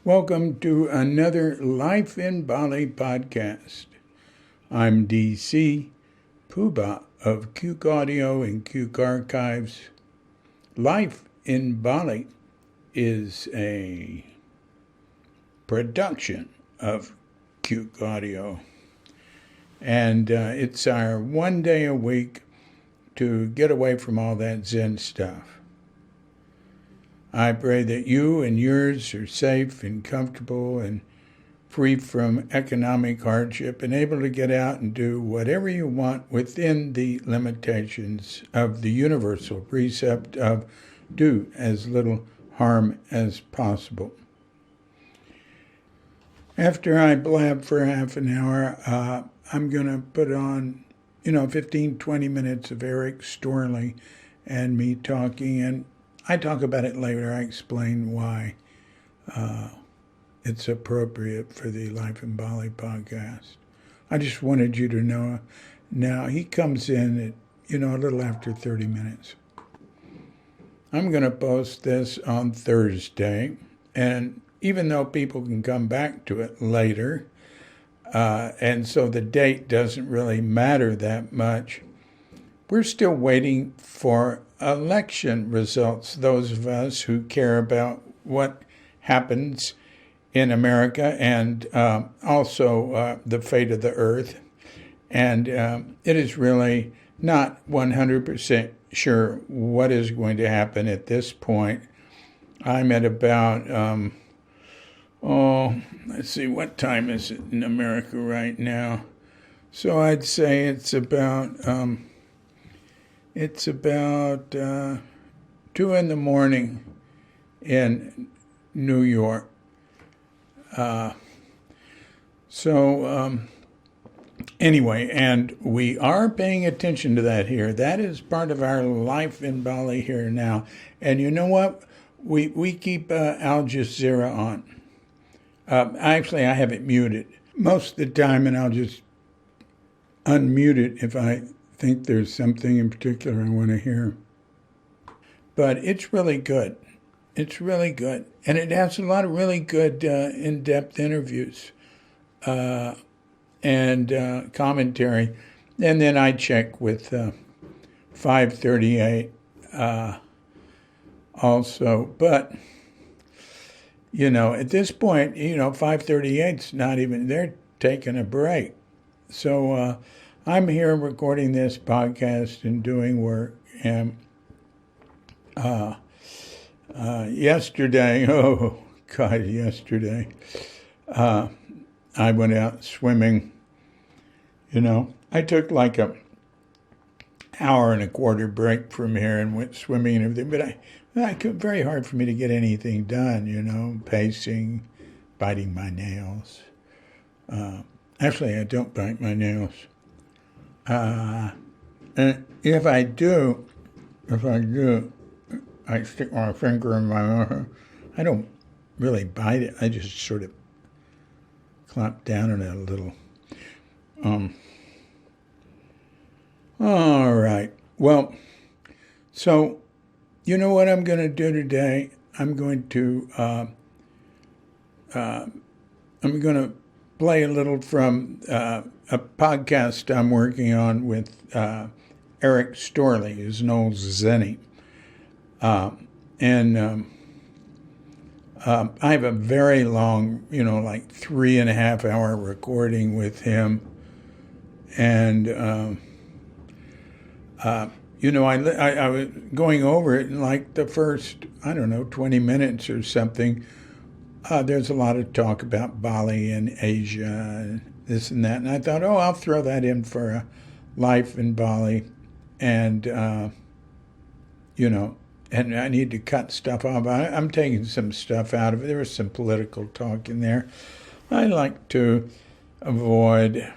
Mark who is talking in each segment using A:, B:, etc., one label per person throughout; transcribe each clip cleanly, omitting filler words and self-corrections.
A: Welcome to another Life in Bali podcast. I'm DC Puba of Cuke Audio and Cuke Archives. Life in Bali is a production of Cuke Audio, and it's our one day a week to get away from all that Zen stuff. I pray that you and yours are safe and comfortable and free from economic hardship and able to get out and do whatever you want within the limitations of the universal precept of do as little harm as possible. After I blab for half an hour, I'm going to put on, 15, 20 minutes of Erik Storlie and me talking, and I talk about it later. I explain why it's appropriate for the Life in Bali podcast. I just wanted you to know. Now, he comes in at, a little after 30 minutes. I'm going to post this on Thursday, and even though people can come back to it later, and so the date doesn't really matter that much, we're still waiting for election results, those of us who care about what happens in America and also the fate of the earth. And it is really not 100% sure what is going to happen at this point. I'm at about, let's see, what time is it in America right now? So I'd say it's about 2 in the morning in New York. Anyway, and we are paying attention to that here. That is part of our life in Bali here now. And you know what? We keep Al Jazeera on. Actually, I have it muted most of the time, and I'll just unmute it if I think there's something in particular I want to hear. But it's really good. It's really good. And it has a lot of really good in-depth interviews and commentary. And then I check with 538 also. But, at this point, 538's not even, they're taking a break. So I'm here recording this podcast and doing work. And yesterday, I went out swimming. I took like a hour and a quarter break from here and went swimming and everything. But very hard for me to get anything done, pacing, biting my nails. Actually, I don't bite my nails. And if I do, I stick my finger in my mouth. I don't really bite it. I just sort of clamp down on it a little. All right. Well, so you know what I'm going to do today? I'm going to play a little from a podcast I'm working on with Erik Storlie, who's an old Zennie. I have a very long, like 3.5 hour recording with him. And, I was going over it in like the first, 20 minutes or something. There's a lot of talk about Bali and Asia and this and that. And I thought, I'll throw that in for a Life in Bali. And, and I need to cut stuff off. I'm taking some stuff out of it. There was some political talk in there. I like to avoid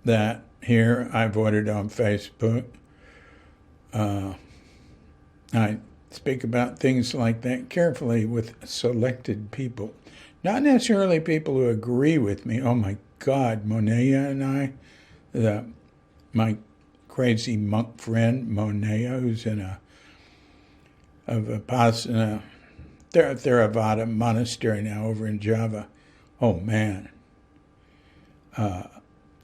A: that here. I avoid it on Facebook. I speak about things like that carefully with selected people. Not necessarily people who agree with me. Oh, my God, Monea and I, my crazy monk friend, Monea, who's in a Vipassana Theravada monastery now over in Java. Oh, man.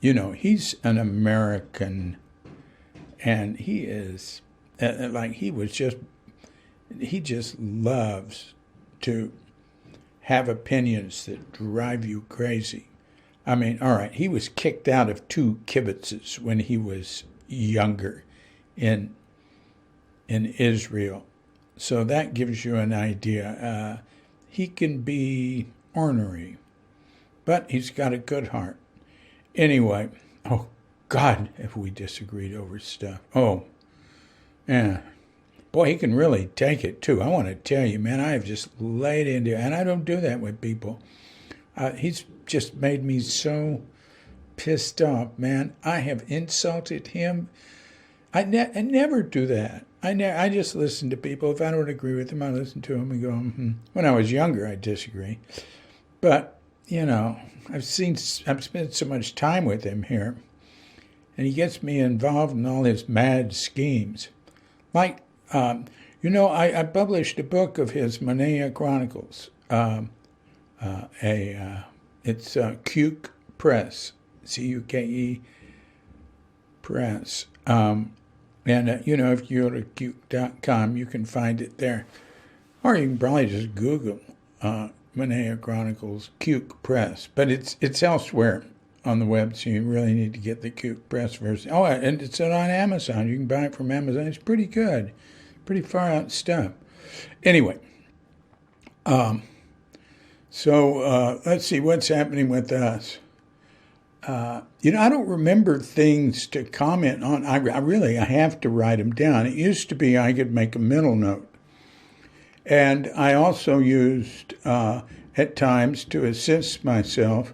A: He's an American, and he is, he just loves to have opinions that drive you crazy. I mean, all right, he was kicked out of 2 kibbutzes when he was younger in Israel. So that gives you an idea. He can be ornery, but he's got a good heart. Anyway, oh, God, have we disagreed over stuff. Oh, yeah. Boy, he can really take it, too. I want to tell you, man, I have just laid into it, and I don't do that with people. He's just made me so pissed off, man. I have insulted him. I never do that. I just listen to people. If I don't agree with them, I listen to them and go, When I was younger, I disagree. But, I've spent so much time with him here, and he gets me involved in all his mad schemes. Like, I published a book of his Minneapolis Chronicles. It's Cuke Press, C-U-K-E Press. And, if you go to cuke.com, you can find it there. Or you can probably just Google Minneapolis Chronicles, Cuke Press. But it's elsewhere on the web, so you really need to get the Cuke Press version. Oh, and it's on Amazon. You can buy it from Amazon. It's pretty good. Pretty far out stuff. Anyway, so let's see what's happening with us. I don't remember things to comment on. I have to write them down. It used to be I could make a mental note. And I also used, at times, to assist myself,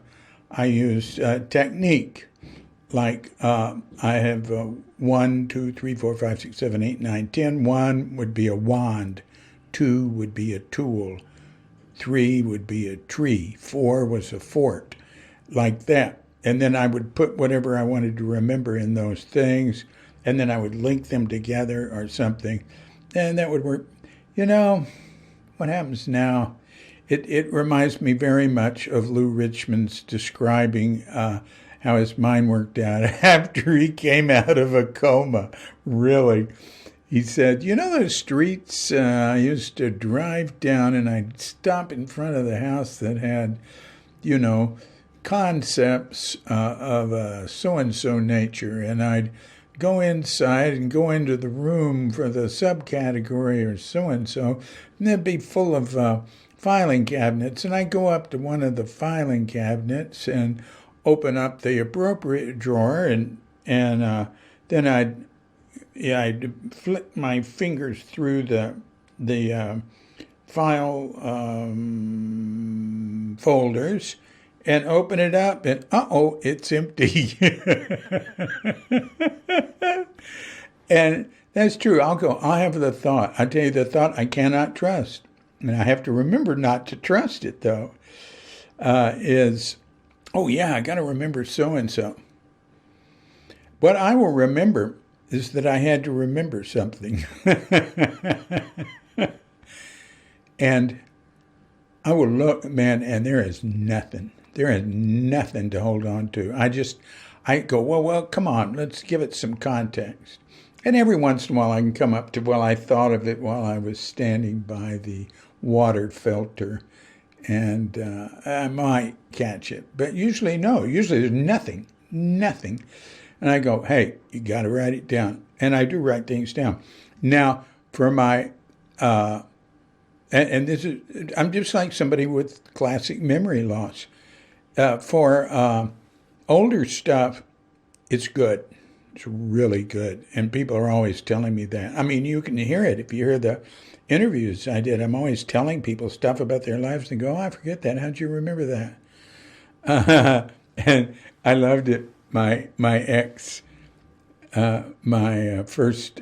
A: I used technique. Like I have 1, 2, 3, 4, 5, 6, 7, 8, 9, 10. 1 would be a wand. 2 would be a tool. 3 would be a tree. 4 was a fort. Like that. And then I would put whatever I wanted to remember in those things, and then I would link them together or something, and that would work. What happens now, it reminds me very much of Lou Richmond's describing how his mind worked out after he came out of a coma, really. He said, those streets I used to drive down, and I'd stop in front of the house that had, concepts of a so-and-so nature, and I'd go inside and go into the room for the subcategory or so-and-so, and they'd be full of filing cabinets, and I'd go up to one of the filing cabinets and open up the appropriate drawer, and then I'd flick my fingers through the file folders, and open it up, and it's empty. And that's true. I'll have the thought. I tell you, the thought I cannot trust, and I have to remember not to trust it, though, is, I got to remember so-and-so. What I will remember is that I had to remember something. And I will look, man, and there is nothing. There is nothing to hold on to. I go, well, come on, let's give it some context. And every once in a while I can come up to, I thought of it while I was standing by the water filter, and I might catch it. But usually, no. Usually there's nothing. And I go, hey, you got to write it down. And I do write things down. Now, for my... and this is, I'm just like somebody with classic memory loss. For older stuff, it's good. It's really good. And people are always telling me that. I mean, you can hear it if you hear the interviews I did. I'm always telling people stuff about their lives and go, I forget that. How'd you remember that? And I loved it. My ex, my first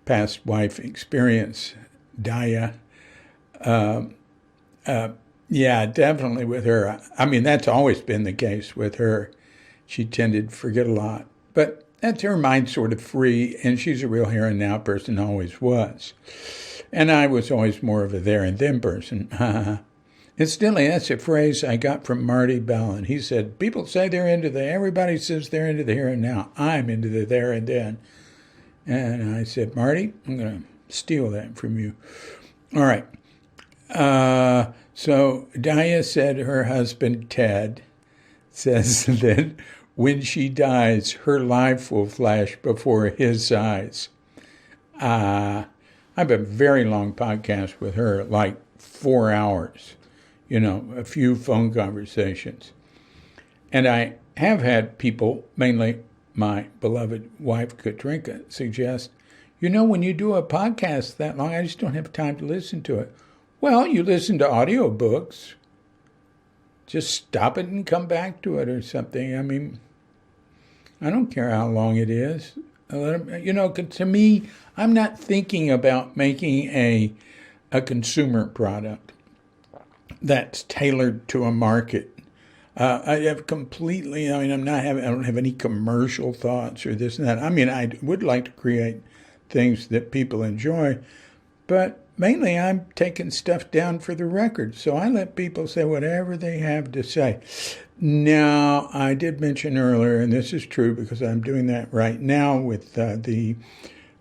A: past wife experience, Daya, yeah, definitely with her. I mean, that's always been the case with her. She tended to forget a lot. But that's her mind sort of free, and she's a real here and now person, always was. And I was always more of a there and then person. Incidentally, that's a phrase I got from Marty Ballin. He said, people say they're into everybody says they're into the here and now. I'm into the there and then. And I said, Marty, I'm going to steal that from you. All right. So Dia said her husband, Ted, says that when she dies, her life will flash before his eyes. I have a very long podcast with her, like 4 hours, a few phone conversations. And I have had people, mainly my beloved wife, Katrinka, suggest, when you do a podcast that long, I just don't have time to listen to it. Well, you listen to audiobooks. Just stop it and come back to it or something. I mean, I don't care how long it is. To me, I'm not thinking about making a consumer product that's tailored to a market. I don't have any commercial thoughts or this and that. I mean, I would like to create things that people enjoy, but mainly I'm taking stuff down for the record. So I let people say whatever they have to say. Now, I did mention earlier, and this is true because I'm doing that right now with the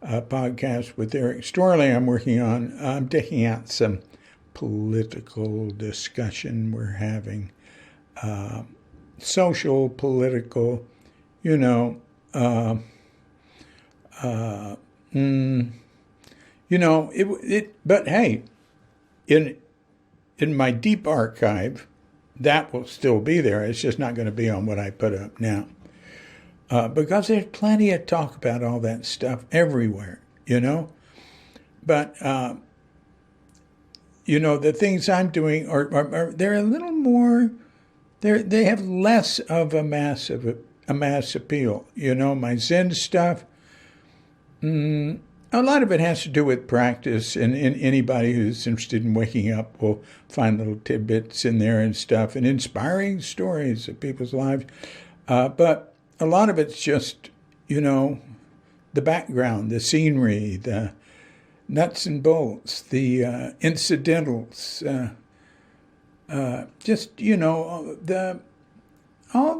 A: podcast with Erik Storlie I'm working on. I'm taking out some political discussion we're having. Social, political, but hey, in my deep archive, that will still be there. It's just not going to be on what I put up now. Because there's plenty of talk about all that stuff everywhere, But, the things I'm doing are they're a little more, they have less of a mass appeal. My Zen stuff, a lot of it has to do with practice, and anybody who's interested in waking up will find little tidbits in there and stuff, and inspiring stories of people's lives. But a lot of it's just, the background, the scenery, the nuts and bolts, the incidentals, all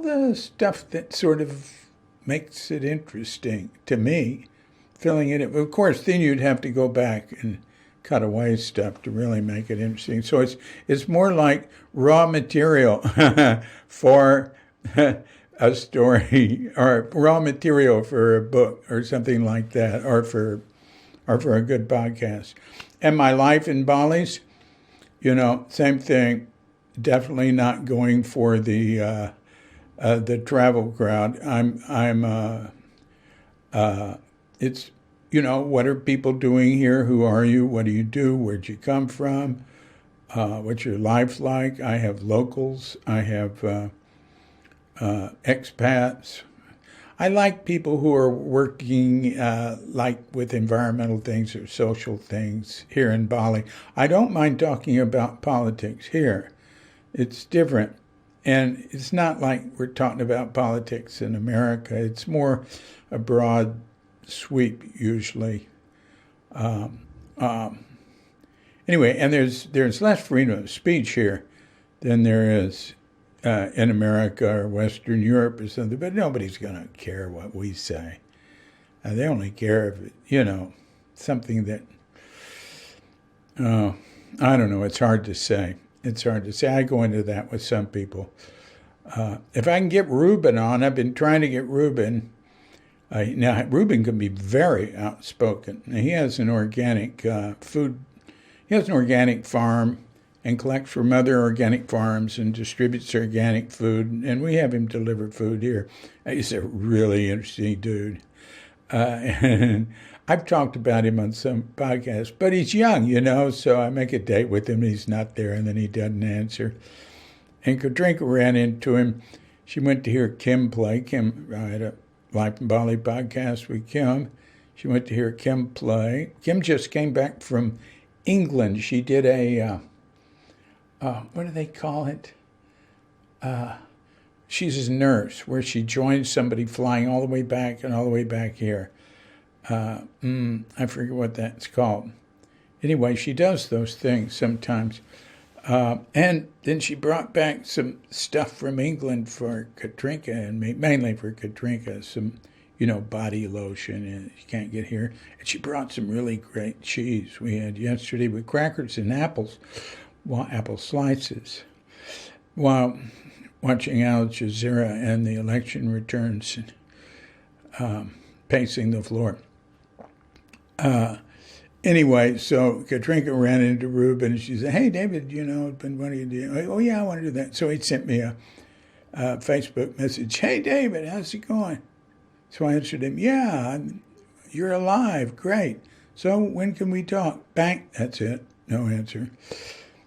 A: the stuff that sort of makes it interesting to me. Filling it in. Of course, then you'd have to go back and cut away stuff to really make it interesting. So it's more like raw material for a story, or raw material for a book or something like that, or for a good podcast. And my life in Bali's, same thing. Definitely not going for the travel crowd. It's, what are people doing here? Who are you? What do you do? Where'd you come from? What's your life like? I have locals. I have expats. I like people who are working with environmental things or social things here in Bali. I don't mind talking about politics here. It's different. And it's not like we're talking about politics in America. It's more a broad sweep usually. Anyway, and there's less freedom of speech here than there is in America or Western Europe or something, but nobody's going to care what we say. They only care if, something that, I don't know, it's hard to say. I go into that with some people. If I can get Ruben on, I've been trying to get Ruben. Now, Ruben can be very outspoken. Now, he has an organic farm and collects from other organic farms and distributes organic food, and we have him deliver food here. He's a really interesting dude. And I've talked about him on some podcasts, but he's young, so I make a date with him, he's not there, and then he doesn't answer. And Katrinka ran into him. She went to hear Kim play. I had a Life in Bali podcast with Kim. She went to hear Kim play. Kim just came back from England. She did a, what do they call it? She's a nurse, where she joined somebody flying all the way back and all the way back here. I forget what that's called. Anyway, she does those things sometimes. And then she brought back some stuff from England for Katrinka and me, mainly for Katrinka, some, body lotion, and she can't get here. And she brought some really great cheese we had yesterday with crackers and apples, apple slices, while watching Al Jazeera and the election returns and pacing the floor. Anyway, so Katrinka ran into Ruben and she said, "Hey, David, been wanting to do." "Oh, yeah, I want to do that." So he sent me a Facebook message. "Hey, David, how's it going?" So I answered him, "Yeah, you're alive. Great. So when can we talk?" Bang, that's it. No answer.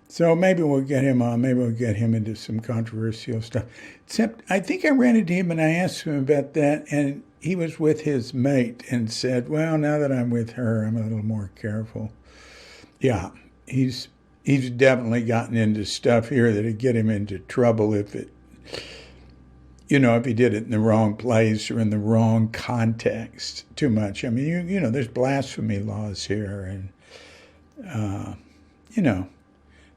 A: So maybe we'll get him on. Maybe we'll get him into some controversial stuff. Except I think I ran into him and I asked him about that, and he was with his mate and said, "Well, now that I'm with her, I'm a little more careful." Yeah, he's definitely gotten into stuff here that'd get him into trouble if he did it in the wrong place or in the wrong context too much. I mean, there's blasphemy laws here, and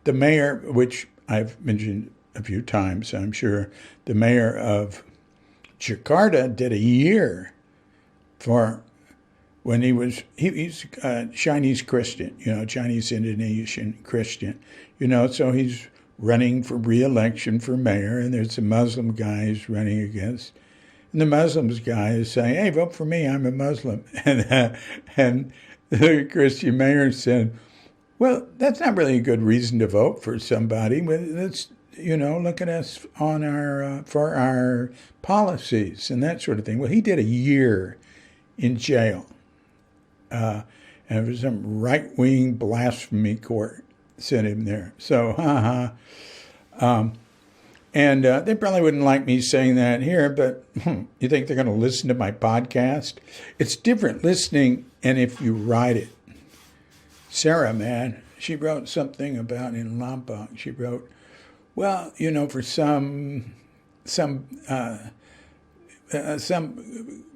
A: the mayor, which I've mentioned a few times, I'm sure, the mayor of Jakarta did a year for when he's a Chinese Christian, Chinese Indonesian Christian, so he's running for re-election for mayor, and there's a Muslim guy he's running against, and the Muslims guy is saying, "Hey, vote for me, I'm a Muslim," and the Christian mayor said, "Well, that's not really a good reason to vote for somebody. Let's look at us on for our policies and that sort of thing." Well, he did a year in jail, and it was some right-wing blasphemy court sent him there. So, and they probably wouldn't like me saying that here, but you think they're going to listen to my podcast? It's different listening, and if you write it. Sarah, man, she wrote something about in Lombok. She wrote, well, for some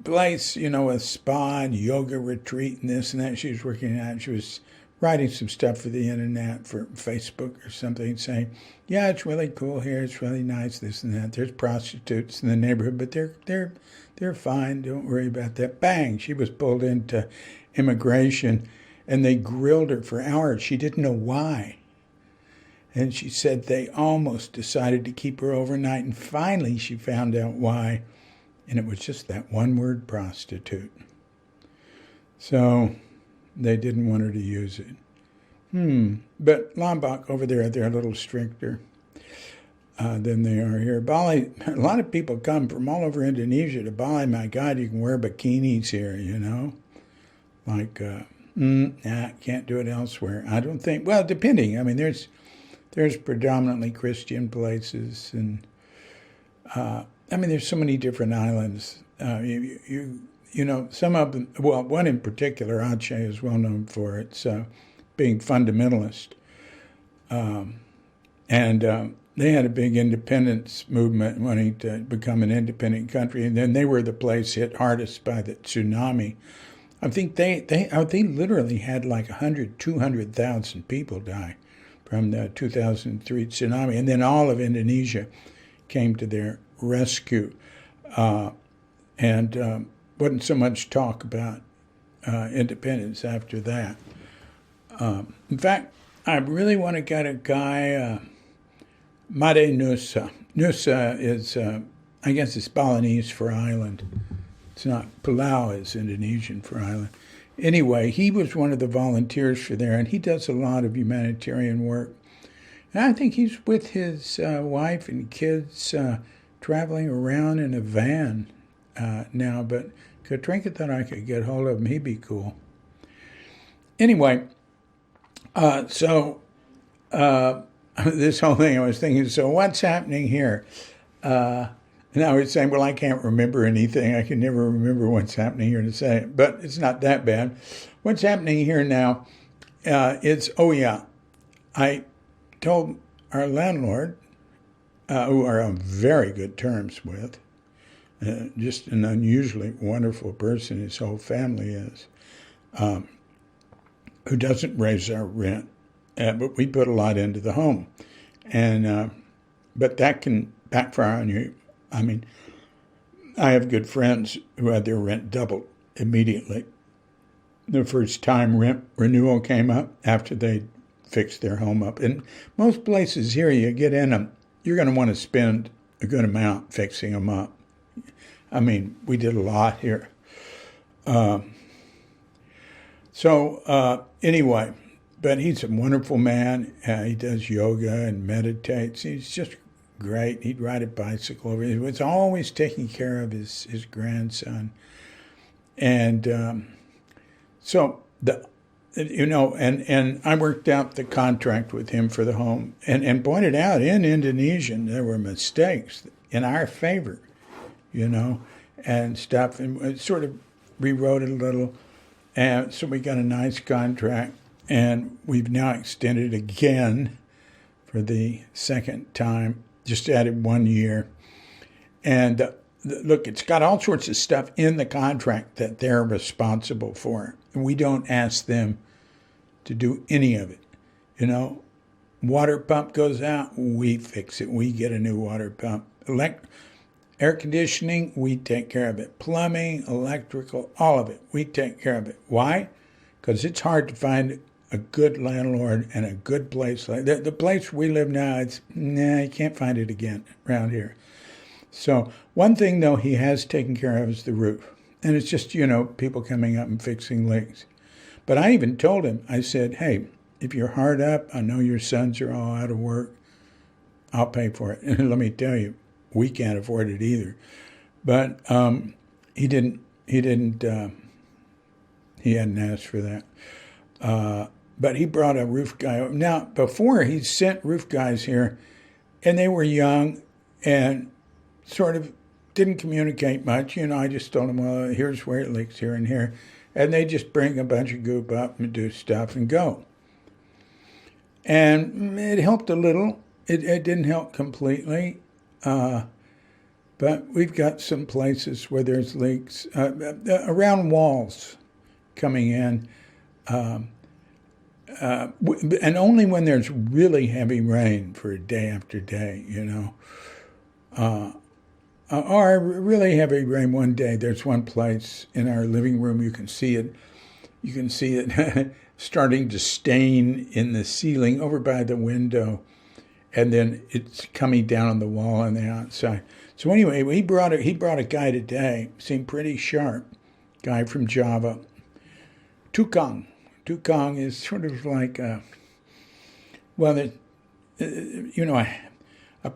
A: place, a spa and yoga retreat and this and that she was working at. She was writing some stuff for the internet, for Facebook or something, saying, "Yeah, it's really cool here. It's really nice, this and that. There's prostitutes in the neighborhood, but they're fine. Don't worry about that." Bang! She was pulled into immigration, and they grilled her for hours. She didn't know why. And she said they almost decided to keep her overnight, and finally she found out why, and it was just that one word, prostitute. So they didn't want her to use it. But Lombok over there, they're a little stricter than they are here. Bali, a lot of people come from all over Indonesia to Bali. My God, you can wear bikinis here, Like, can't do it elsewhere. I don't think, well, depending. I mean, there's predominantly Christian places, and there's so many different islands. Some of them, well, one in particular, Aceh, is well known for its being fundamentalist. And they had a big independence movement wanting to become an independent country, and then they were the place hit hardest by the tsunami. I think they literally had like 200,000 people die from the 2003 tsunami, and then all of Indonesia came to their rescue. And wasn't so much talk about independence after that. In fact, I really want to get a guy, Made Nusa. Nusa is, I guess it's Balinese for island. It's not, Palau is Indonesian for island. Anyway, he was one of the volunteers for there, and he does a lot of humanitarian work. And I think he's with his wife and kids traveling around in a van now, but Katrinka thought I could get hold of him. He'd be cool. Anyway, so this whole thing, I was thinking, so what's happening here? And I was saying, well, I can't remember anything. I can never remember what's happening here to say it, but it's not that bad. What's happening here now, I told our landlord, who are on very good terms with, just an unusually wonderful person, his whole family is, who doesn't raise our rent, but we put a lot into the home. And but that can backfire on you. I mean, I have good friends who had their rent doubled immediately. The first time rent renewal came up after they fixed their home up. And most places here, you get in them, you're going to want to spend a good amount fixing them up. I mean, we did a lot here. Anyway, but he's a wonderful man. He does yoga and meditates. He's just great. He'd ride a bicycle. He was always taking care of his grandson. And and I worked out the contract with him for the home and pointed out in Indonesia there were mistakes in our favor, and stuff, and sort of rewrote it a little. And so we got a nice contract, and we've now extended again for the second time, just added 1 year. And look, it's got all sorts of stuff in the contract that they're responsible for. And we don't ask them to do any of it. Water pump goes out, we fix it. We get a new water pump. Air conditioning, we take care of it. Plumbing, electrical, all of it, we take care of it. Why? Because it's hard to find a good landlord and a good place. Like the place we live now, you can't find it again around here. So one thing, though, he has taken care of is the roof. And it's just, people coming up and fixing leaks. But I even told him, I said, hey, if you're hard up, I know your sons are all out of work, I'll pay for it. And let me tell you, we can't afford it either. But he hadn't asked for that. But he brought a roof guy over. Now, before, he sent roof guys here, and they were young and sort of didn't communicate much. I just told them, well, here's where it leaks here and here. And they just bring a bunch of goop up and do stuff and go. And it helped a little. It didn't help completely. But we've got some places where there's leaks around walls coming in. And only when there's really heavy rain for day after day, or really heavy rain one day. There's one place in our living room, you can see it starting to stain in the ceiling over by the window, and then it's coming down on the wall on the outside. So anyway, he brought a guy today, seemed pretty sharp, guy from Java. Tukang is sort of like a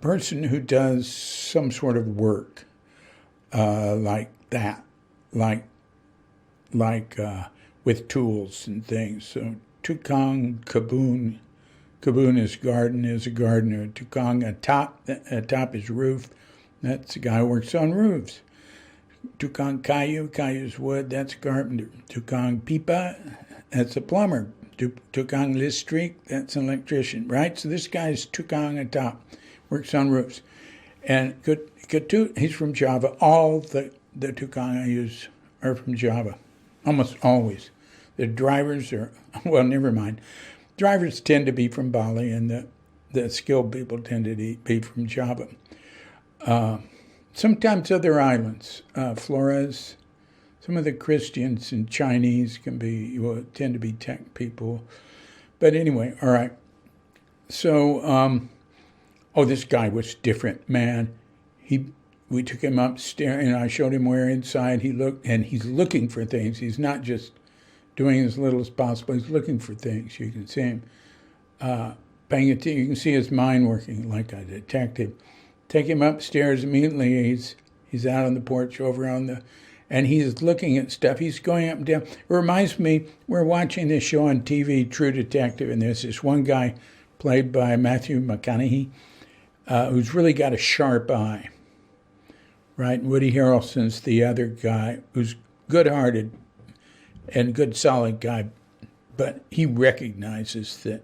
A: person who does some sort of work like that, like with tools and things. So Tukang Kabun is garden, is a gardener. Tukang atop is roof. That's the guy who works on roofs. Tukang Kayu's wood, that's a carpenter. Tukang Pipa, that's a plumber. Tukang Listrik, that's an electrician, right? So this guy's Tukang atop, works on roofs. And he's from Java. All the Tukang I use are from Java, almost always. The drivers never mind. Drivers tend to be from Bali, and the skilled people tend to be from Java. Sometimes other islands, Flores. Some of the Christians and Chinese tend to be tech people. But anyway, all right. So, this guy was different, man. We took him upstairs, and I showed him where inside he looked, and he's looking for things. He's not just doing as little as possible. He's looking for things. You can see him paying attention. You can see his mind working like a detective. Take him upstairs immediately. He's out on the porch and he's looking at stuff. He's going up and down. It reminds me, we're watching this show on TV, True Detective, and there's this one guy played by Matthew McConaughey who's really got a sharp eye, right? Woody Harrelson's the other guy who's good-hearted and good, solid guy, but he recognizes that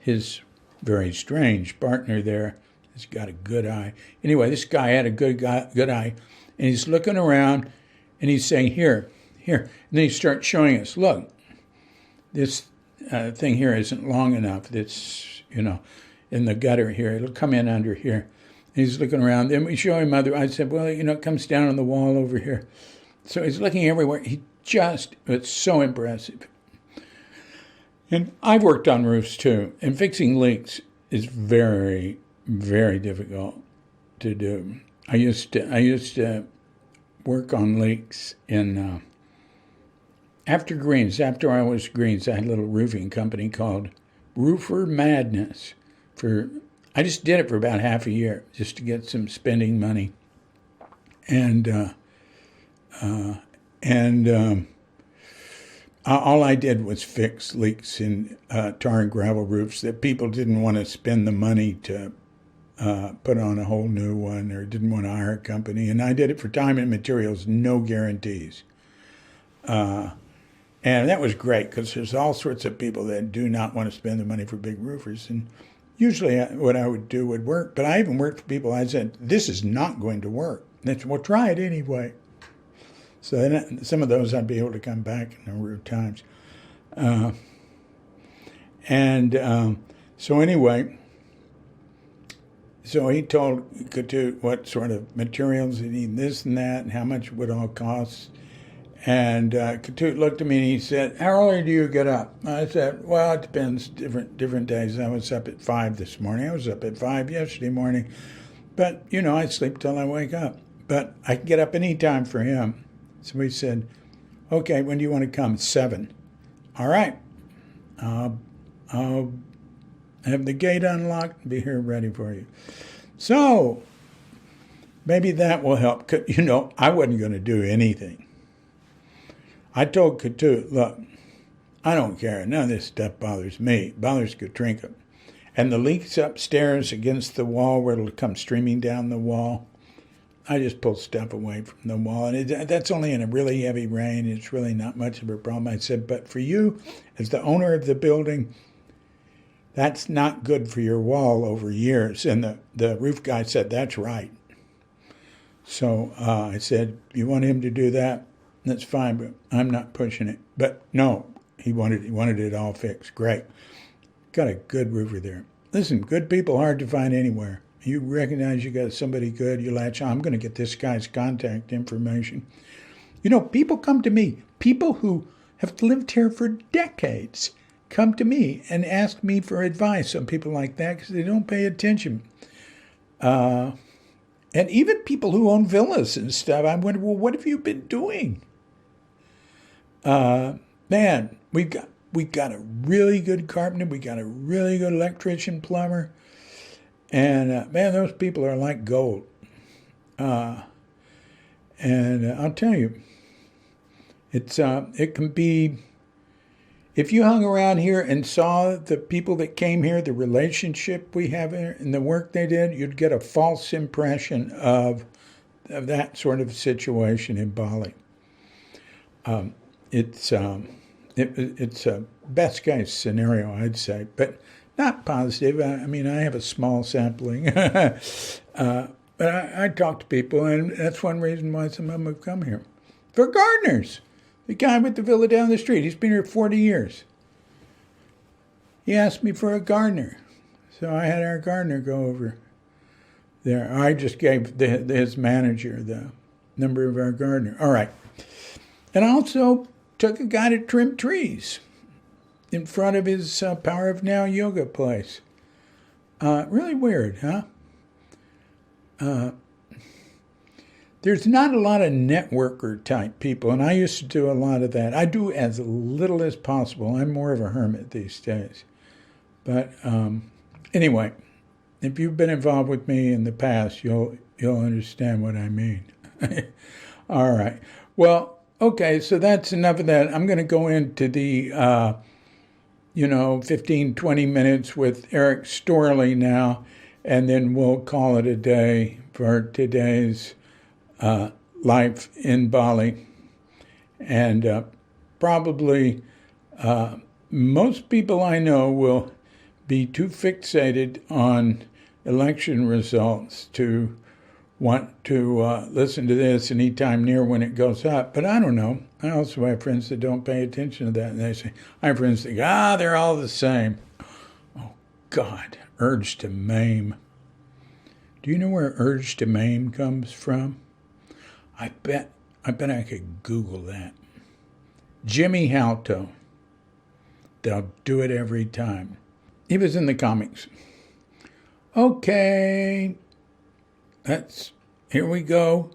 A: his very strange partner there has got a good eye. Anyway, this guy had a good eye, and he's looking around, and he's saying, here. And then he starts showing us, look, this thing here isn't long enough. It's, in the gutter here. It'll come in under here. He's looking around. Then we show him I said, well, it comes down on the wall over here. So he's looking everywhere. It's so impressive. And I've worked on roofs too. And fixing leaks is very, very difficult to do. I used to work on leaks in after I was Greens. I had a little roofing company called Roofer Madness. I just did it for about half a year just to get some spending money, and all I did was fix leaks in tar and gravel roofs that people didn't want to spend the money to put on a whole new one, or didn't want to hire a company. And I did it for time and materials, no guarantees. And that was great because there's all sorts of people that do not want to spend the money for big roofers. And usually what I would do would work. But I even worked for people, I said, this is not going to work. They said, well, try it anyway. So then some of those I'd be able to come back a number of times. So anyway, so he told Katu what sort of materials he needed, this and that, and how much it would all cost. And Katu looked at me and he said, how early do you get up? I said, well, it depends, different days. I was up at 5 this morning. I was up at 5 yesterday morning. But, I sleep till I wake up. But I can get up any time for him. So he said, okay, when do you want to come? 7. All right. I'll have the gate unlocked and be here ready for you. So maybe that will help. I wasn't going to do anything. I told Katu, look, I don't care. None of this stuff bothers me. It bothers Katrinka. And the leaks upstairs against the wall where it'll come streaming down the wall, I just pull stuff away from the wall. And that's only in a really heavy rain. It's really not much of a problem. I said, but for you, as the owner of the building, that's not good for your wall over years. And the roof guy said, that's right. So I said, you want him to do that? That's fine, but I'm not pushing it. But no, he wanted it all fixed. Great. Got a good roofer there. Listen, good people hard to find anywhere. You recognize you got somebody good, you latch on. I'm going to get this guy's contact information. People come to me. People who have lived here for decades come to me and ask me for advice on people like that because they don't pay attention. And even people who own villas and stuff, I wonder, well, what have you been doing? Man, we got a really good carpenter. We got a really good electrician, plumber. And, man, those people are like gold. And I'll tell you, it can be, if you hung around here and saw the people that came here, the relationship we have here, and the work they did, you'd get a false impression of that sort of situation in Bali. It's a best case scenario, I'd say, but not positive. I have a small sampling, but I talk to people, and that's one reason why some of them have come here. For gardeners. The guy with the villa down the street, he's been here 40 years. He asked me for a gardener. So I had our gardener go over there. I just gave his manager the number of our gardener. All right. And I also took a guy to trim trees in front of his Power of Now yoga place. Really weird, huh? There's not a lot of networker type people, and I used to do a lot of that. I do as little as possible. I'm more of a hermit these days. But anyway, if you've been involved with me in the past, you'll understand what I mean. All right. Well, okay, so that's enough of that. I'm going to go into the 15, 20 minutes with Erik Storlie now, and then we'll call it a day for today's life in Bali. And probably most people I know will be too fixated on election results to want to listen to this anytime near when it goes up. But I don't know. I also have friends that don't pay attention to that. And they say, I have friends that go, they're all the same. Oh, God, urge to maim. Do you know where urge to maim comes from? I bet I could Google that. Jimmy Halto. They'll do it every time. He was in the comics. Okay. Here we go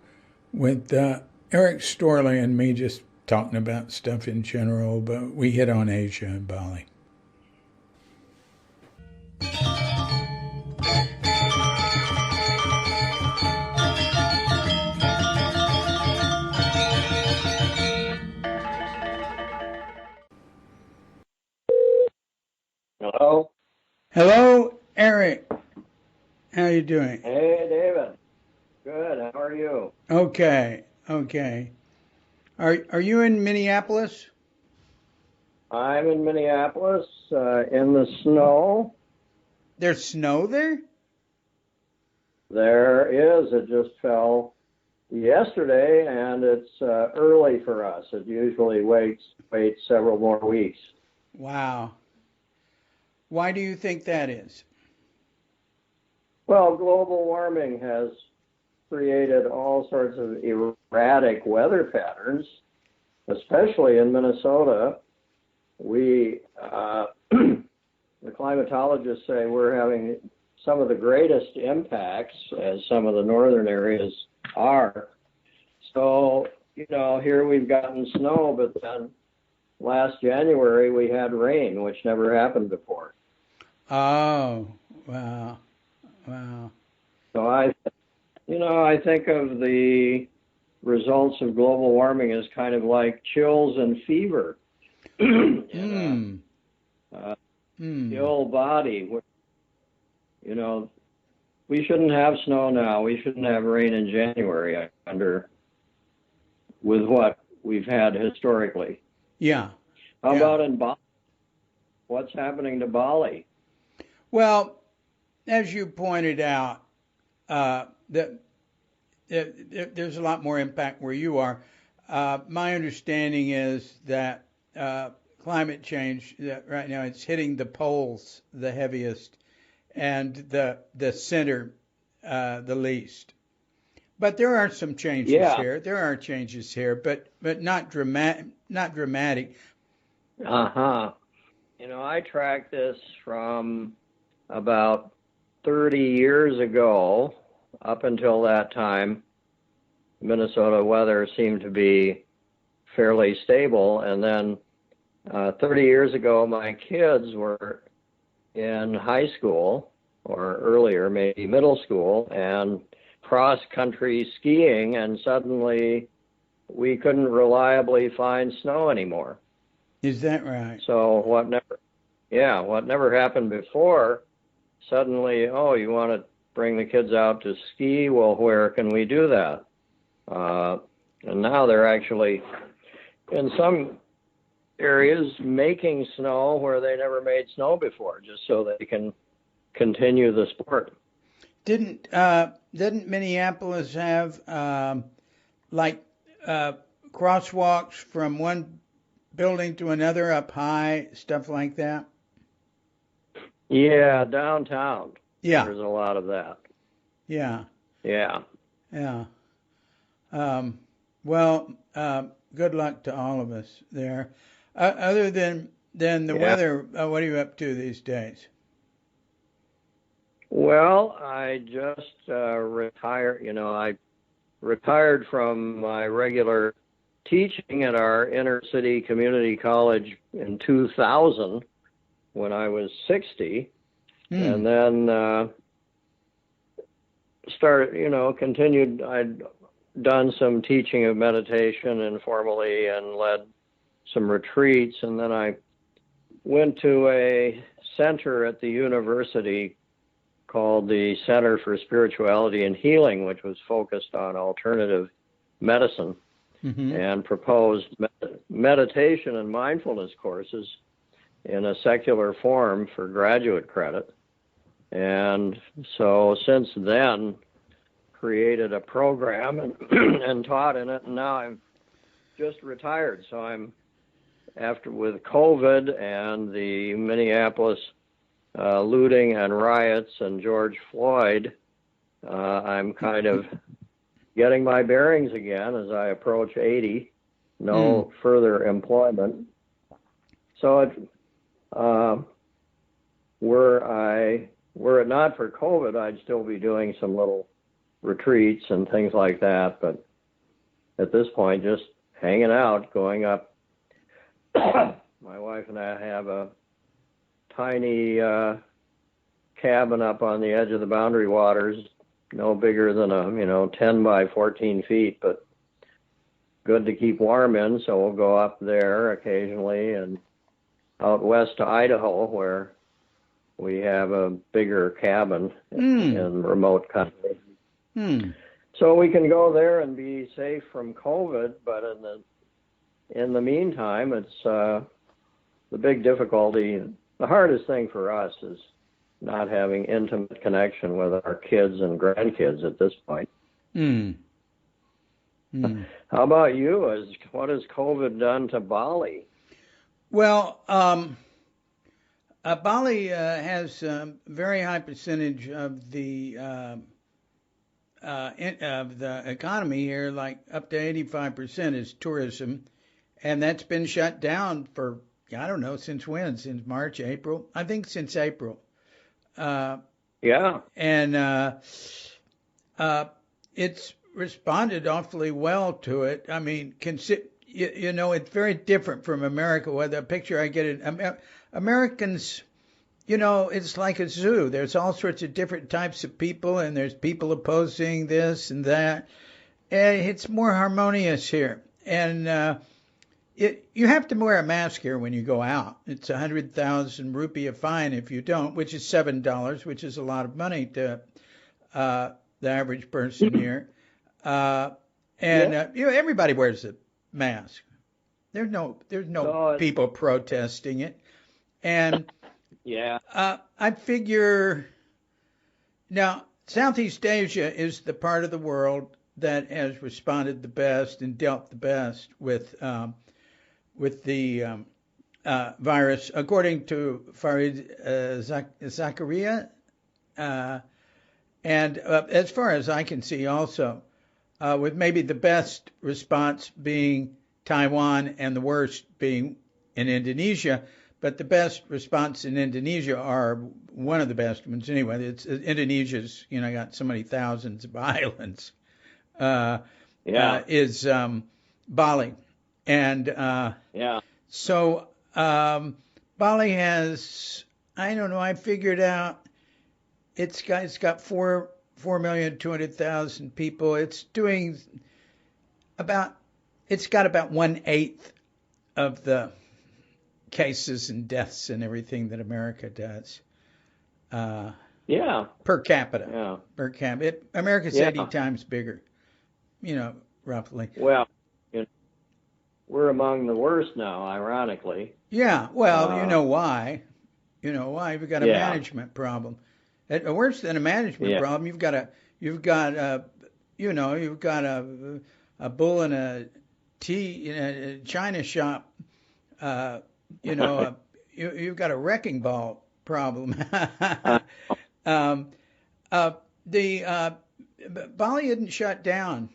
A: with Erik Storlie and me just talking about stuff in general, but we hit on Asia and Bali.
B: Hello.
A: Hello, Erik. How you doing?
B: Hey, David. Good. How are you?
A: Okay. Are you in Minneapolis?
B: I'm in Minneapolis, in the snow.
A: There's snow there?
B: There is. It just fell yesterday, and it's early for us. It usually waits several more weeks.
A: Wow. Why do you think that is?
B: Well, global warming has created all sorts of erratic weather patterns, especially in Minnesota. We, the climatologists say we're having some of the greatest impacts, as some of the northern areas are. So, here we've gotten snow, but then last January we had rain, which never happened before.
A: Oh, wow.
B: So I think of the results of global warming as kind of like chills and fever in the old body. We shouldn't have snow now. We shouldn't have rain in January with what we've had historically.
A: Yeah.
B: How about in Bali? What's happening to Bali?
A: Well, as you pointed out, there's a lot more impact where you are. My understanding is that climate change, that right now it's hitting the poles the heaviest and the center the least. But there are some changes here. There are changes here, but not dramatic.
B: Uh-huh. I tracked this from about 30 years ago. Up until that time, Minnesota weather seemed to be fairly stable. And then 30 years ago, my kids were in high school or earlier, maybe middle school, and cross-country skiing, and suddenly we couldn't reliably find snow anymore.
A: Is that right?
B: So what never happened before, suddenly, you want to bring the kids out to ski? Well, where can we do that? And now they're actually, in some areas, making snow where they never made snow before, just so they can continue the sport.
A: Didn't Minneapolis have crosswalks from one building to another up high, stuff like that?
B: Yeah, downtown.
A: Yeah.
B: There's a lot of that.
A: Yeah.
B: Yeah.
A: Yeah. Well, good luck to all of us there. Other than the weather, what are you up to these days?
B: Well, I just retired. I retired from my regular teaching at our inner city community college in 2000 when I was 60. And then continued. I'd done some teaching of meditation informally and led some retreats. And then I went to a center at the university called the Center for Spirituality and Healing, which was focused on alternative medicine, and proposed meditation and mindfulness courses in a secular form for graduate credit. And so since then, created a program and and taught in it, and now I'm just retired. So I'm after with COVID and the Minneapolis looting and riots and George Floyd, I'm kind of getting my bearings again as I approach 80. No further employment. So were it not for COVID, I'd still be doing some little retreats and things like that. But at this point, just hanging out, going up. My wife and I have a tiny cabin up on the edge of the Boundary Waters, no bigger than 10 by 14 feet, but good to keep warm in. So we'll go up there occasionally, and out west to Idaho, where we have a bigger cabin in remote country. So we can go there and be safe from COVID, but in the meantime, it's the big difficulty. The hardest thing for us is not having intimate connection with our kids and grandkids at this point. How about you? What has COVID done to Bali?
A: Well, Bali has a very high percentage of the economy here, like up to 85% is tourism, and that's been shut down for, I don't know, since when? Since March, April? I think since April.
B: Yeah.
A: And it's responded awfully well to it. I mean, it's very different from America. Where the picture I get in Americans, it's like a zoo. There's all sorts of different types of people, and there's people opposing this and that. And it's more harmonious here. And you have to wear a mask here when you go out. It's 100,000 rupee fine if you don't, which is $7, which is a lot of money to the average person here. Everybody wears a mask. There's no people protesting it. And I figure now Southeast Asia is the part of the world that has responded the best and dealt the best with the virus, according to Farid Zakaria. And as far as I can see also, with maybe the best response being Taiwan and the worst being in Indonesia. But the best response in Indonesia are one of the best ones anyway. Indonesia's, got so many thousands of islands. Is Bali. And so Bali has, I don't know, I figured out it's got 4,200,000 people. It's got about 1/8 of the cases and deaths and everything that America does. Per capita.
B: Yeah.
A: Per capita. America's 80 times bigger, roughly.
B: Well, we're among the worst now, ironically.
A: Yeah. Well, you know why? We've got a management problem. Worse than a management problem, you've got a bull in a china shop. You've got a wrecking ball problem. Bali isn't shut down.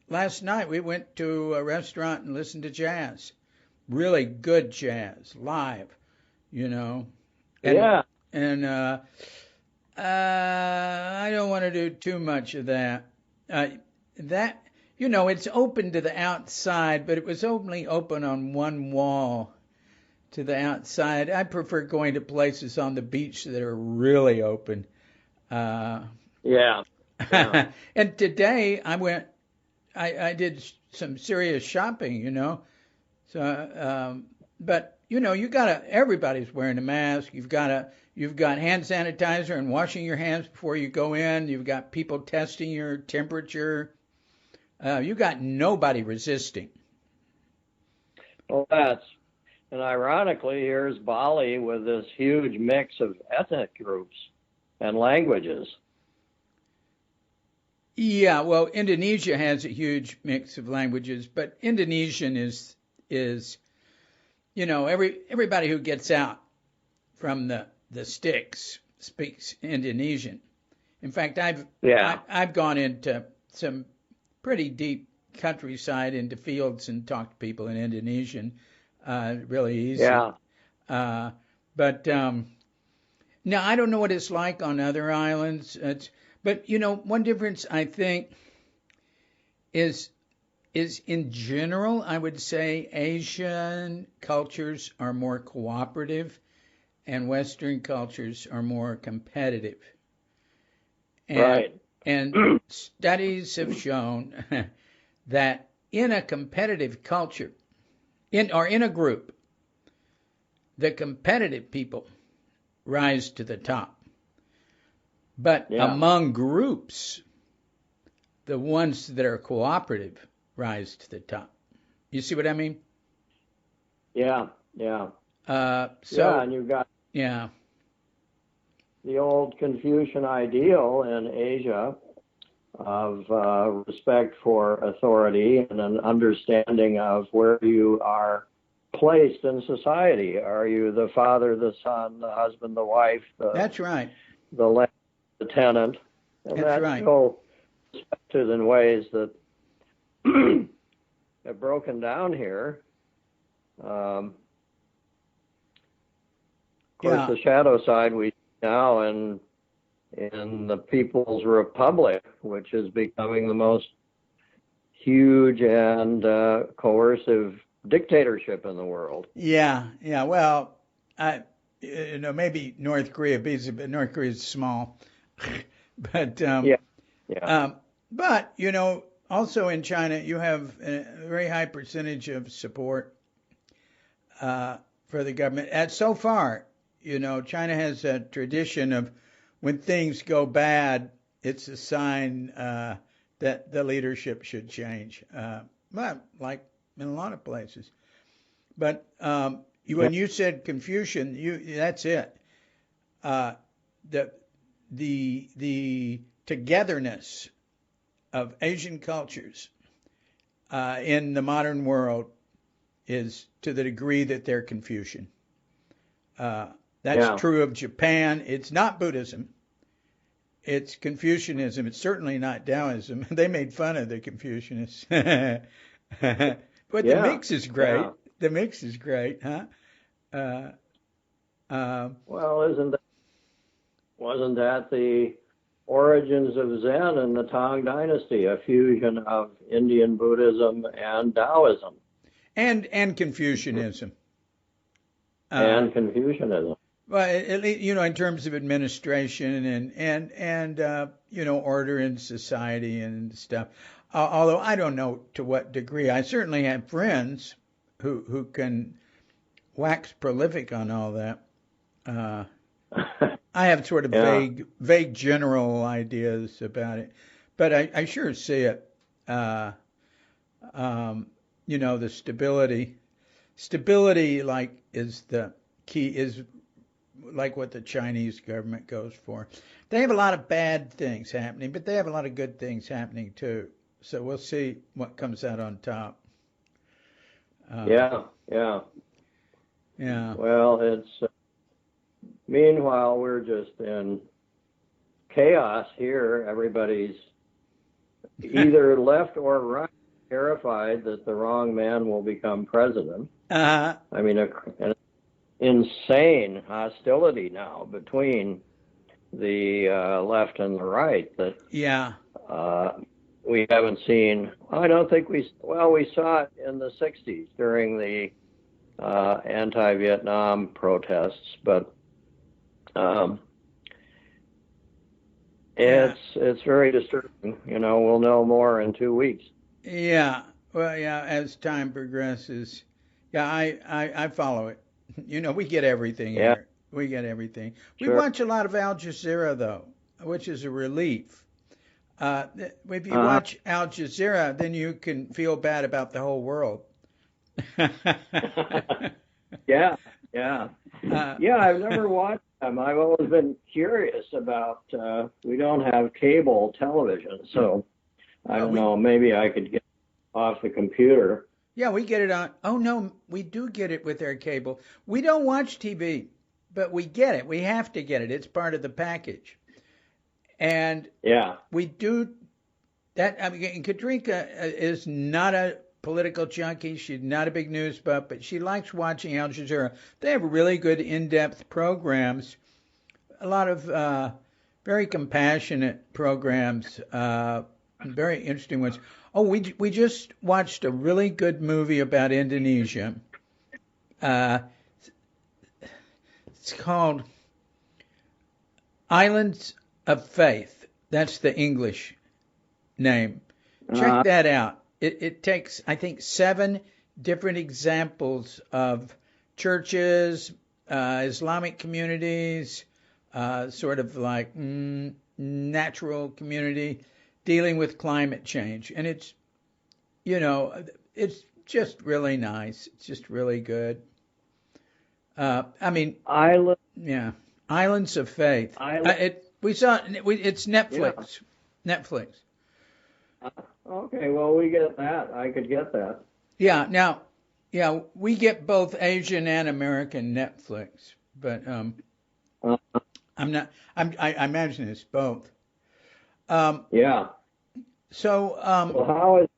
A: Last night we went to a restaurant and listened to jazz, really good jazz, live, And I don't want to do too much of that. It's open to the outside, but it was only open on one wall to the outside. I prefer going to places on the beach that are really open. And today I did some serious shopping, So, but everybody's wearing a mask. You've got hand sanitizer and washing your hands before you go in. You've got people testing your temperature. You got nobody resisting.
B: Well, and ironically, here's Bali with this huge mix of ethnic groups and languages.
A: Yeah, well, Indonesia has a huge mix of languages, but Indonesian is everybody who gets out from the sticks speaks Indonesian. In fact,
B: Yeah,
A: I've gone into some pretty deep countryside into fields and talked to people in Indonesian, really easy.
B: yeah,
A: Uh, but now I don't know what it's like on other islands. But one difference I think is in general, I would say Asian cultures are more cooperative and Western cultures are more competitive. And
B: right.
A: and studies have shown that in a competitive culture, in a group, the competitive people rise to the top. But
B: Yeah,
A: among groups, the ones that are cooperative rise to the top. You see what I mean?
B: yeah, yeah, yeah.
A: So
B: And you've got
A: yeah,
B: the old Confucian ideal in Asia of respect for authority and an understanding of where you are placed in society. Are you the father, the son, the husband, the wife,
A: that's right.
B: the land, the tenant? And
A: That's
B: that's
A: right.
B: still respected in ways that have broken down here. Of course,
A: Yeah,
B: the shadow side we see now in the People's Republic, which is becoming the most huge and coercive dictatorship in the world.
A: yeah. Well, I maybe North Korea, but North Korea is small. but
B: Yeah, yeah,
A: um, but also in China, you have a very high percentage of support uh, for the government. And so far, China has a tradition of when things go bad, it's a sign that the leadership should change. Well, like in a lot of places. But
B: yeah,
A: when you said Confucian, that's it. Uh, the the togetherness of Asian cultures in the modern world is to the degree that they're Confucian. Uh, that's
B: yeah,
A: true of Japan. It's not Buddhism. It's Confucianism. It's certainly not Taoism. They made fun of the Confucianists. But the
B: yeah,
A: mix is
B: yeah.
A: great. The mix is great, huh? Uh, um,
B: Well, wasn't that the origins of Zen and the Tang Dynasty, a fusion of Indian Buddhism and Taoism
A: and Confucianism. Uh,
B: and Confucianism?
A: well, in terms of administration and order in society and stuff. Although I don't know to what degree. I certainly have friends who can wax prolific on all that. Uh, I have sort of
B: Yeah,
A: vague general ideas about it, but I sure see it. Uh, the stability, like is the key, is like what the Chinese government goes for. They have a lot of bad things happening, but they have a lot of good things happening too. So we'll see what comes out on top. Uh,
B: yeah, yeah.
A: yeah.
B: Well, meanwhile, we're just in chaos here. Everybody's either left or right terrified that the wrong man will become president.
A: uh,
B: I mean, an insane hostility now between the left and the right that
A: yeah.
B: uh, we haven't seen. I don't think we saw it in the 60s during the anti-Vietnam protests, but um,
A: Yeah.
B: it's very disturbing. We'll know more in 2 weeks.
A: Yeah. Well, yeah. As time progresses, yeah, I follow it. We get everything
B: Yeah,
A: here. We get everything. We
B: sure.
A: watch a lot of Al Jazeera though, which is a relief. If you
B: Uh,
A: watch Al Jazeera, then you can feel bad about the whole world.
B: yeah, yeah,
A: uh,
B: yeah. I've never watched I've always been curious about. We don't have cable television, so I don't know. Maybe I could get off the computer.
A: Yeah, we get it on. Oh no, we do get it with our cable. We don't watch TV, but we get it. We have to get it. It's part of the package. And
B: Yeah.
A: we do that. I mean, Katrinka is not a political junkie. She's not a big news buff, but she likes watching Al Jazeera. They have really good in-depth programs. A lot of very compassionate programs. Very interesting ones. Oh, we just watched a really good movie about Indonesia. It's called Islands of Faith. That's the English name. Check that out. It takes, I think, 7 different examples of churches, Islamic communities, sort of like natural community dealing with climate change. And it's, it's just really nice. It's just really good. I mean, yeah, Islands of Faith. We saw it's Netflix. Yeah. Netflix.
B: Okay, well, we get that. I could get that.
A: Yeah. Now, we get both Asian and American Netflix, but I'm not. I imagine it's both.
B: Yeah.
A: So,
B: well,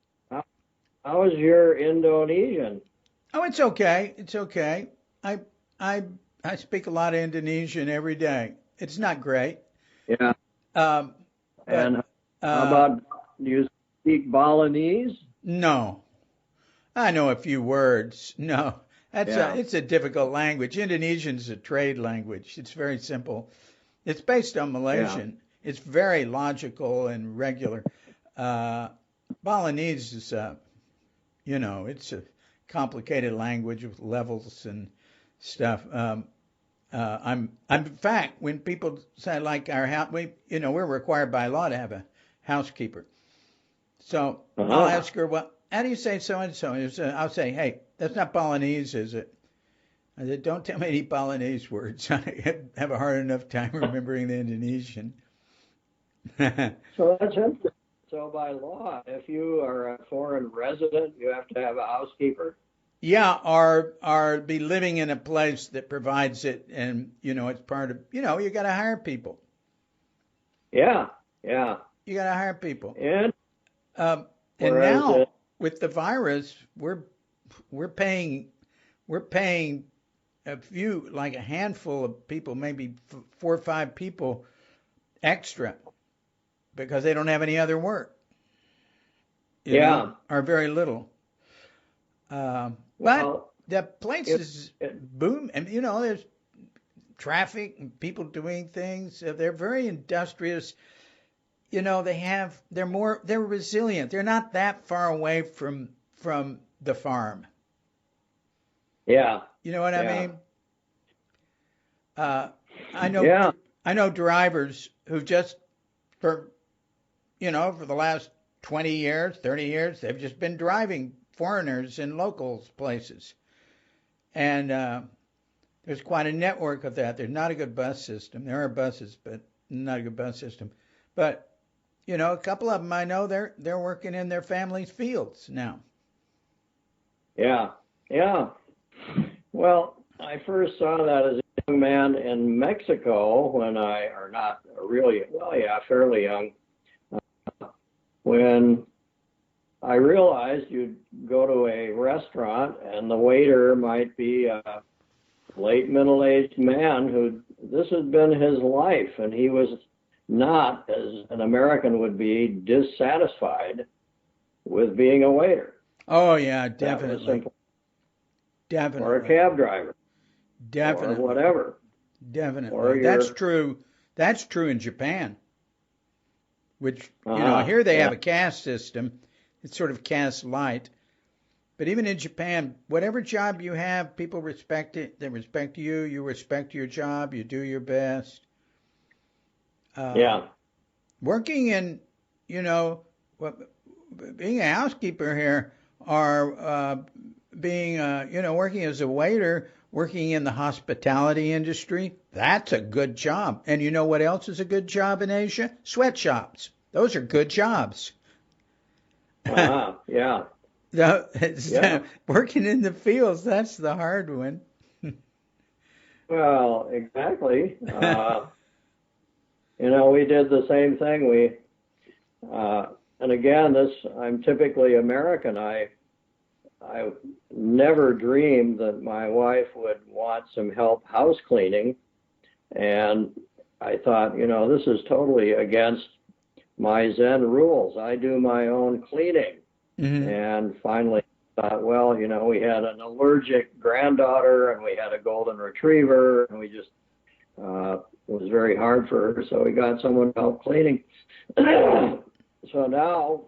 B: how is your Indonesian?
A: Oh, it's okay. It's okay. I speak a lot of Indonesian every day. It's not great.
B: Yeah.
A: But,
B: and how about, do you speak Balinese?
A: No. I know a few words. No. It's a difficult language. Indonesian's a trade language. It's very simple. It's based on Malaysian. Yeah. It's very logical and regular. Balinese is, it's a complicated language with levels and stuff. In fact, when people say like our house, we're required by law to have a housekeeper. So I'll ask her, well, how do you say so and so? I'll say, hey, that's not Balinese, is it? I said, don't tell me any Balinese words. I have a hard enough time remembering the Indonesian.
B: So that's interesting. So by law, if you are a foreign resident, you have to have a housekeeper?
A: Yeah, or be living in a place that provides it, and it's part of you got to hire people.
B: Yeah.
A: You got to hire people.
B: And
A: now with the virus, we're paying a few, like a handful of people, maybe 4 or 5 people extra, because they don't have any other work. Or very little. But the place is boom, and there's traffic and people doing things. They're very industrious. They're resilient. They're not that far away from the farm.
B: Yeah.
A: You know what I mean? I know drivers who just for the last 20 years, 30 years, they've just been driving foreigners in locals places. And there's quite a network of that. There's not a good bus system. There are buses, but not a good bus system. But, a couple of them I know, they're working in their family's fields now.
B: Yeah. Well, I first saw that as a young man in Mexico fairly young, when I realized you'd go to a restaurant and the waiter might be a late middle-aged man who this had been his life, and he was not, as an American would be, dissatisfied with being a waiter.
A: Oh yeah, definitely. Definitely.
B: Or a cab driver.
A: Definitely.
B: Or whatever.
A: Definitely. That's true. That's true in Japan. Which, here they have a caste system. It's sort of caste light. But even in Japan, whatever job you have, people respect it. They respect you. You respect your job. You do your best. Working in, being a housekeeper here, or being, working as a waiter,
C: working in the hospitality industry, that's a good job. And you know what else is a good job in Asia? Sweatshops. Those are good jobs.
B: Yeah.
C: Working in the fields, that's the hard one.
B: Well, exactly. We did the same thing. And again, I'm typically American. I never dreamed that my wife would want some help house cleaning. And I thought, this is totally against my Zen rules. I do my own cleaning.
C: Mm-hmm.
B: And finally thought, well, we had an allergic granddaughter and we had a golden retriever, and we just, it was very hard for her. So we got someone to help cleaning. So now,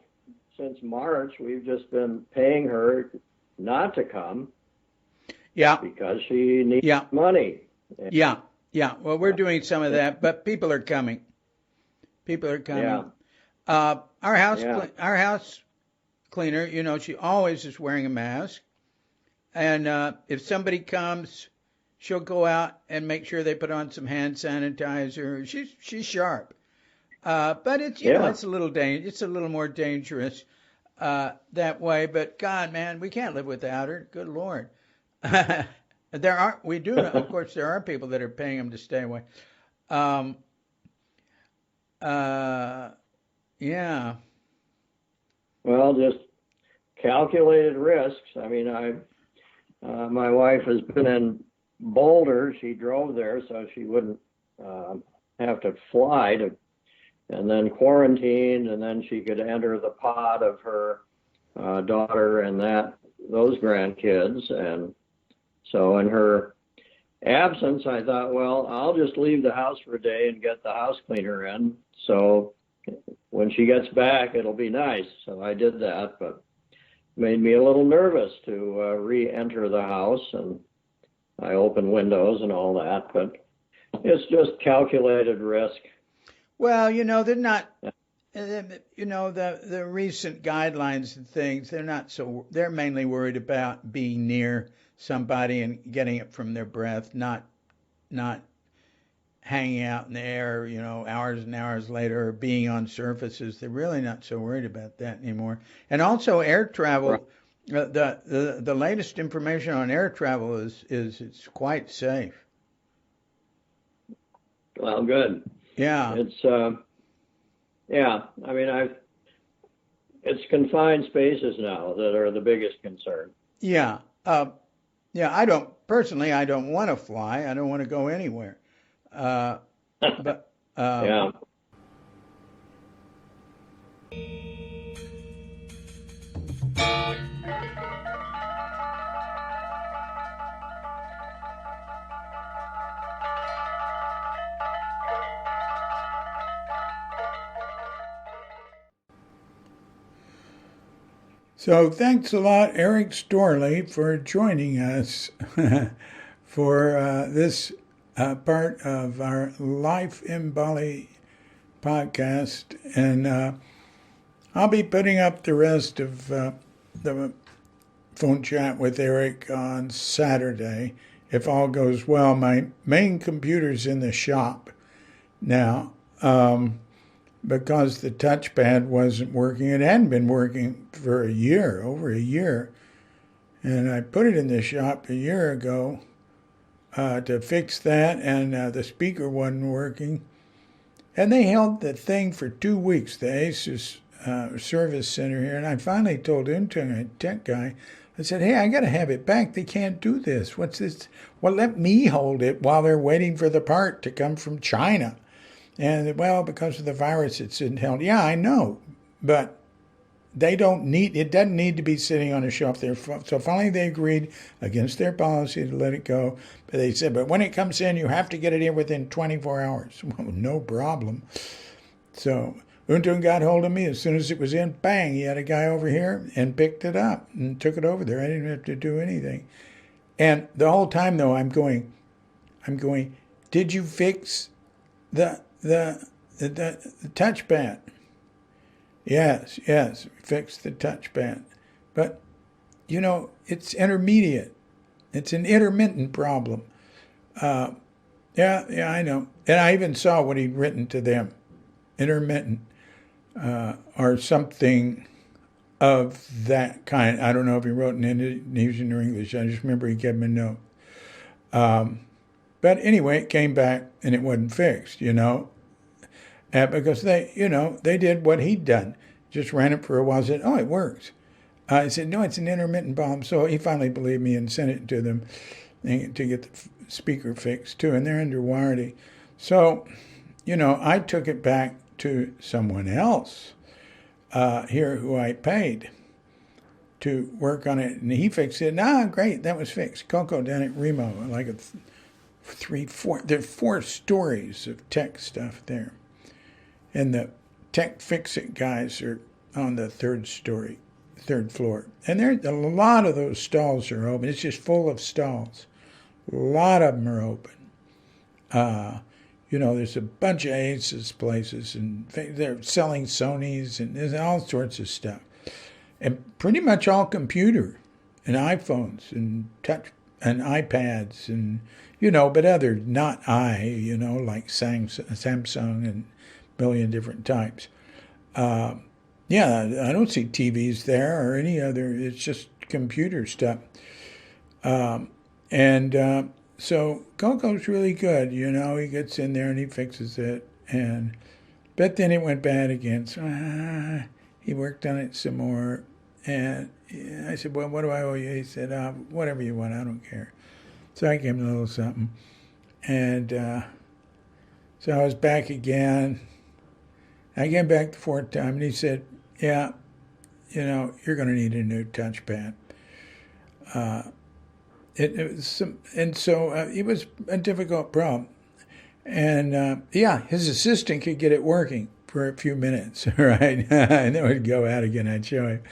B: since March, we've just been paying her not to come.
C: Yeah.
B: Because she needs money.
C: Yeah. Well, we're doing some of that, but people are coming. Yeah. Our house cleaner, she always is wearing a mask. And if somebody comes, she'll go out and make sure they put on some hand sanitizer. She's sharp. But it's it's a little more dangerous that way. But God, man, we can't live without her. Good Lord. Of course, there are people that are paying them to stay away. Yeah.
B: Well, just calculated risks. I mean, my wife has been in Boulder. She drove there so she wouldn't have to fly and then quarantined, and then she could enter the pod of her daughter and those grandkids. And so in her absence, I thought, well, I'll just leave the house for a day and get the house cleaner in. So when she gets back, it'll be nice. So I did that, but made me a little nervous to re-enter the house, and I opened windows and all that, but it's just calculated risk.
C: Well, they're not, the recent guidelines and things, they're mainly worried about being near somebody and getting it from their breath, not hanging out in the air, hours and hours later, or being on surfaces. They're really not so worried about that anymore. And also air travel, the latest information on air travel is it's quite safe.
B: Well, good.
C: Yeah.
B: It's I mean, it's confined spaces now that are the biggest concern.
C: Yeah. I don't want to fly. I don't want to go anywhere. But
B: yeah.
A: So thanks a lot, Erik Storlie, for joining us for this part of our Life in Bali podcast. And I'll be putting up the rest of the phone chat with Erik on Saturday, if all goes well. My main computer's in the shop now. Because the touchpad wasn't working. It hadn't been working for over a year. And I put it in the shop a year ago to fix that, and the speaker wasn't working. And they held the thing for 2 weeks, the ASUS service center here. And I finally told Intune, a tech guy, I said, hey, I got to have it back. They can't do this. What's this? Well, let me hold it while they're waiting for the part to come from China. And, well, because of the virus, it's held. Yeah, I know, but it doesn't need to be sitting on a shelf there. So finally they agreed against their policy to let it go. But they said, but when it comes in, you have to get it in within 24 hours. Well, no problem. So Untun got hold of me. As soon as it was in, bang, he had a guy over here and picked it up and took it over there. I didn't have to do anything. And the whole time, though, I'm going, did you fix the touchpad? Yes, fix the touchpad. But, it's intermediate. It's an intermittent problem. Yeah, I know. And I even saw what he'd written to them. Intermittent, or something of that kind. I don't know if he wrote in Indonesian or English. I just remember he gave me a note. But anyway, it came back and it wasn't fixed, because they did what he'd done. Just ran it for a while, said, oh, it works. I said, no, it's an intermittent problem. So he finally believed me and sent it to them to get the speaker fixed too, and they're under warranty. So, I took it back to someone else here who I paid to work on it, and he fixed it. Great, that was fixed. Coco down at Remo, like there are 4 stories of tech stuff there, and the tech fix-it guys are on the 3rd floor, and there a lot of those stalls are open. It's just full of stalls. A lot of them are open. There's a bunch of Aces places, and they're selling Sonys, and there's all sorts of stuff. And pretty much all computer, and iPhones, and touch, and iPads, and, but other, not like Samsung and a million different types. I don't see TVs there or any other, it's just computer stuff. So Coco's really good, he gets in there and he fixes it, but then it went bad again, so he worked on it some more, and I said, well, what do I owe you? He said, whatever you want, I don't care. So I gave him a little something, and so I was back again. I came back the 4th time, and he said, yeah, you're going to need a new touchpad. It was a difficult problem. And, his assistant could get it working for a few minutes, right? And then we'd go out again, I'd show him.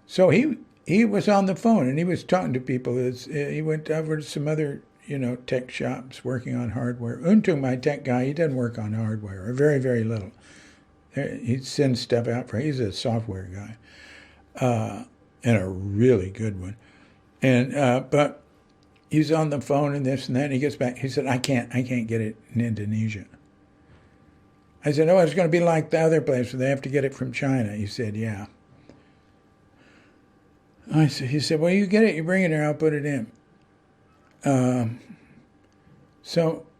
A: So he was on the phone, and he was talking to people. He went over to some other, tech shops working on hardware. Untung, my tech guy, he doesn't work on hardware, or very, very little. He sends stuff out he's a software guy. And a really good one. And but he's on the phone and this and that, and he gets back. He said, I can't get it in Indonesia. I said, oh, it's going to be like the other place where they have to get it from China. He said, yeah. He said, well, you get it, you bring it here, I'll put it in.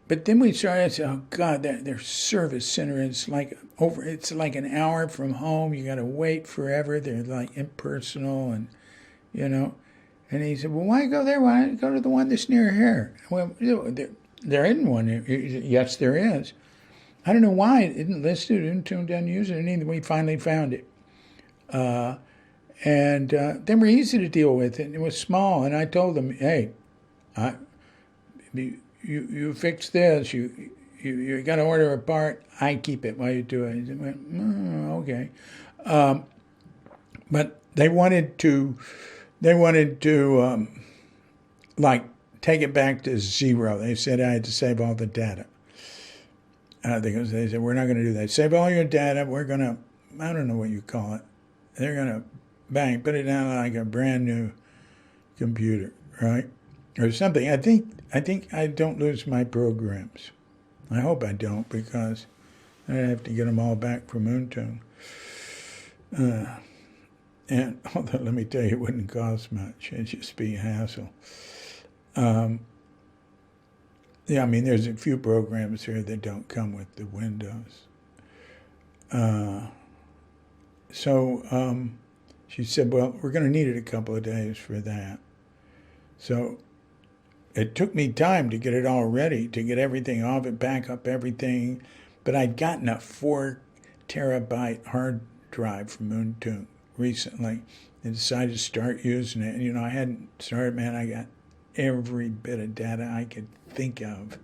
A: But then we started, I said, oh God, their service center is it's like an hour from home. You got to wait forever. They're like impersonal, and And he said, well, why go there? Why don't you go to the one that's near here? Well, there isn't one. Yes, there is. I don't know why it isn't listed. Doesn't use it. And we finally found it. And they were easy to deal with. It was small. And I told them, hey, you fix this. You got to order a part. I keep it while you do it. He said, okay. But they wanted to take it back to 0. They said I had to save all the data. Because they said, we're not going to do that. Save all your data. We're going to, I don't know what you call it. They're going to put it down like a brand new computer, right? Or something. I think I don't lose my programs. I hope I don't, because I have to get them all back from Untung. And although, let me tell you, it wouldn't cost much. It'd just be a hassle. There's a few programs here that don't come with the Windows. She said, well, we're going to need it a couple of days for that. So it took me time to get it all ready, to get everything off it, back up everything. But I'd gotten a 4 terabyte hard drive from Untung recently and decided to start using it. And, I hadn't started, man. I got every bit of data I could think of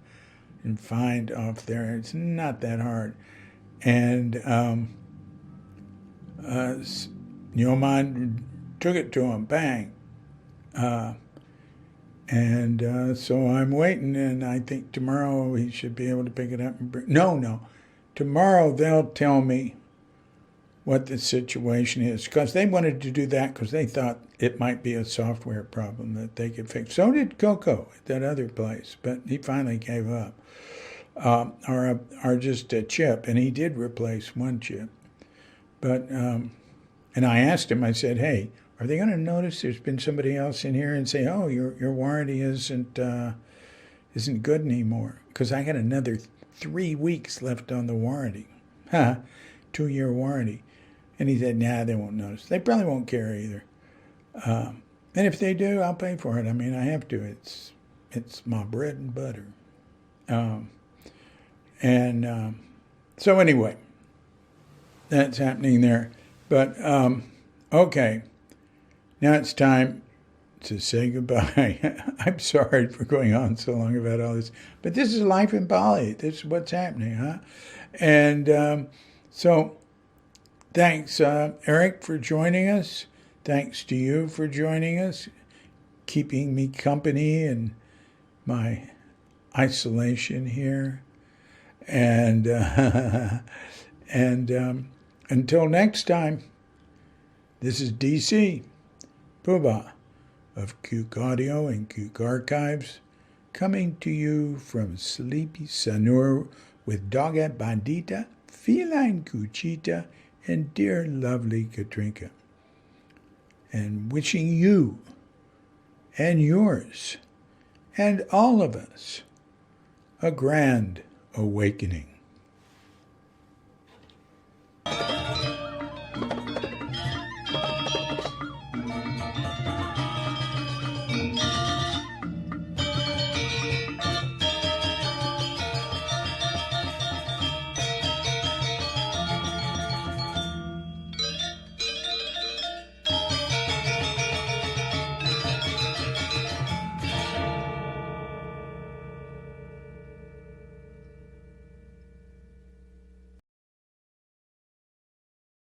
A: and find off there. It's not that hard. And Yeoman took it to him, bang. So I'm waiting, and I think tomorrow he should be able to pick it up and bring... No. Tomorrow they'll tell me what the situation is, because they wanted to do that because they thought it might be a software problem that they could fix. So did Coco at that other place, but he finally gave up. Or just a chip, and he did replace one chip. But and I asked him, I said, hey, are they going to notice there's been somebody else in here and say, oh, your warranty isn't good anymore? Because I got another 3 weeks left on the warranty. 2-year warranty. And he said, nah, they won't notice. They probably won't care either. And if they do, I'll pay for it. I mean, I have to. It's my bread and butter. So anyway, that's happening there. But, okay. Now it's time to say goodbye. I'm sorry for going on so long about all this. But this is life in Bali. This is what's happening, huh? And so thanks, Erik, for joining us. Thanks to you for joining us, keeping me company in my isolation here. And until next time, this is DC Puba of Kook Audio and Kook Archives, coming to you from Sleepy Sanur with Doga Bandita, Feline Cuchita, and dear lovely Katrinka. And wishing you and yours and all of us a grand awakening.